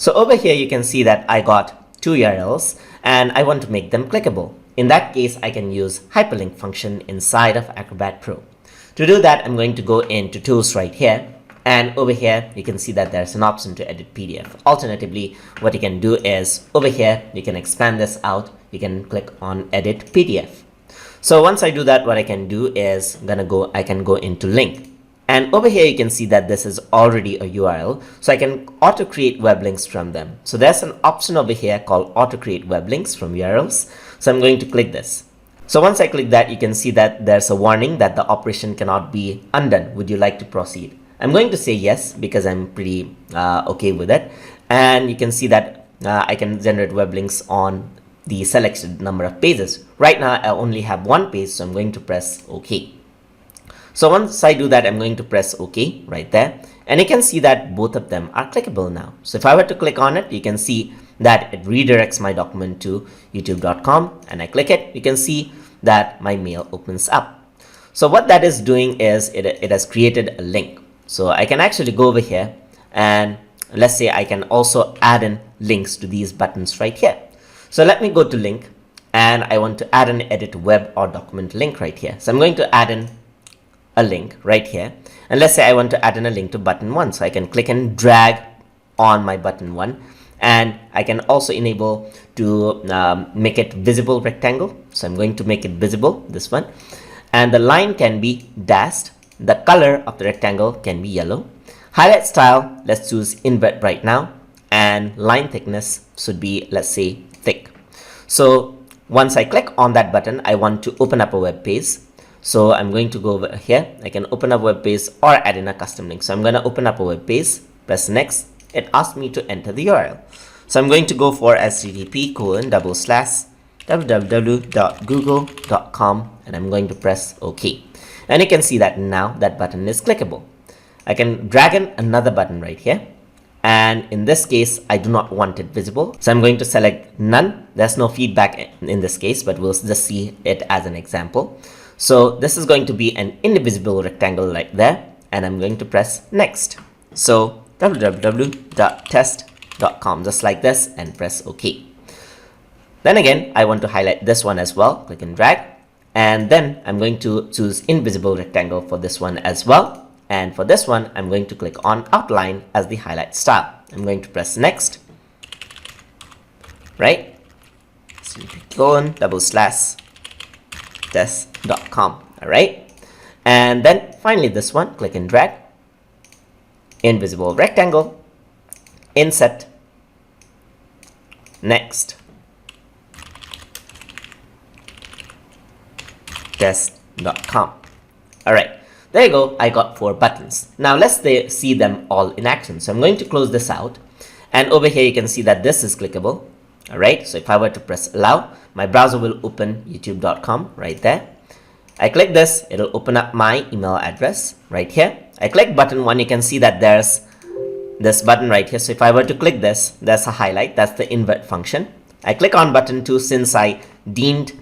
So over here, you can see that I got two URLs and I want to make them clickable. In that case, I can use hyperlink function inside of Acrobat Pro. To do that, I'm going to go into tools right here. And over here, you can see that there's an option to edit PDF. Alternatively, what you can do is over here, you can expand this out. You can click on edit PDF. So once I do that, what I can do is I can go into link. And over here, you can see that this is already a URL. So I can auto create web links from them. So there's an option over here called auto create web links from URLs. So I'm going to click this. So once I click that, you can see that there's a warning that the operation cannot be undone. Would you like to proceed? I'm going to say yes because I'm pretty okay with it. And you can see that I can generate web links on the selected number of pages. Right now, I only have one page, so I'm going to press OK. So once I do that, I'm going to press OK right there. And you can see that both of them are clickable now. So if I were to click on it, you can see that it redirects my document to youtube.com. And I click it, you can see that my mail opens up. So what that is doing is it has created a link. So I can actually go over here and let's say I can also add in links to these buttons right here. So let me go to link and I want to add an edit web or document link right here. So I'm going to add in a link right here. And let's say I want to add in a link to button 1. So I can click and drag on my button 1. And I can also enable to make it visible rectangle. So I'm going to make it visible, this one. And the line can be dashed. The color of the rectangle can be yellow. Highlight style, let's choose invert right now. And line thickness should be, let's say, thick. So once I click on that button, I want to open up a web page. So I'm going to go over here. I can open up a web page or add in a custom link. So I'm going to open up a web page, press next. It asks me to enter the URL. So I'm going to go for http://www.google.com and I'm going to press OK. And you can see that now that button is clickable. I can drag in another button right here. And in this case, I do not want it visible. So I'm going to select none. There's no feedback in this case, but we'll just see it as an example. So this is going to be an invisible rectangle right there. And I'm going to press next. So www.test.com, just like this, and press OK. Then again, I want to highlight this one as well. Click and drag. And then I'm going to choose invisible rectangle for this one as well. And for this one, I'm going to click on outline as the highlight style. I'm going to press next. Right? /test.com. All right. And then finally this one, click and drag. Invisible rectangle. Insert. Next. Test.com. All right, there you go. I got 4 buttons. Now let's see them all in action. So I'm going to close this out, and over here you can see that this is clickable. All right, so if I were to press allow, my browser will open youtube.com right there. I click this, it'll open up my email address right here. I click button 1, you can see that there's this button right here. So if I were to click this, there's a highlight. That's the invert function. I click on button 2 since I didn't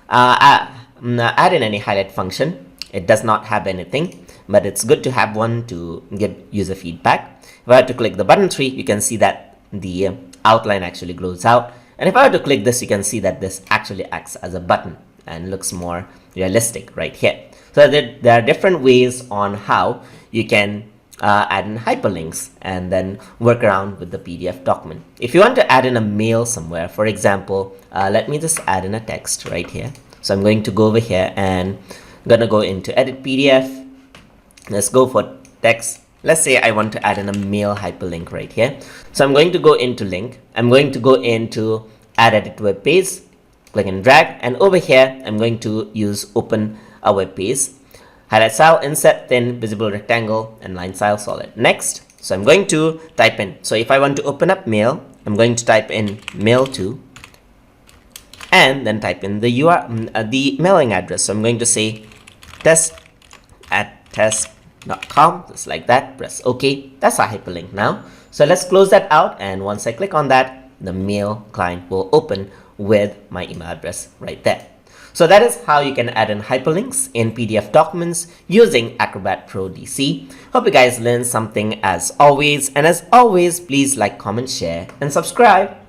add in any highlight function. It does not have anything, but it's good to have one to give user feedback. If I were to click the button 3, you can see that the outline actually glows out. And if I were to click this, you can see that this actually acts as a button and looks more realistic right here. So there are different ways on how you can add in hyperlinks and then work around with the PDF document. If you want to add in a mail somewhere, for example, let me just add in a text right here. So I'm going to go over here and I'm going to go into edit PDF. Let's go for text. Let's say I want to add in a mail hyperlink right here. So I'm going to go into link. I'm going to go into add edit web page, click and drag. And over here, I'm going to use open a web page. Highlight style, insert thin, visible rectangle, and line style solid. Next. So I'm going to type in. So if I want to open up mail, I'm going to type in mail to. And then type in the the mailing address. So I'm going to say test@test.com, just like that. Press OK. That's our hyperlink now. So let's close that out. And once I click on that, the mail client will open with my email address right there. So that is how you can add in hyperlinks in PDF documents using Acrobat Pro DC. Hope you guys learned something as always. And as always, please like, comment, share, and subscribe.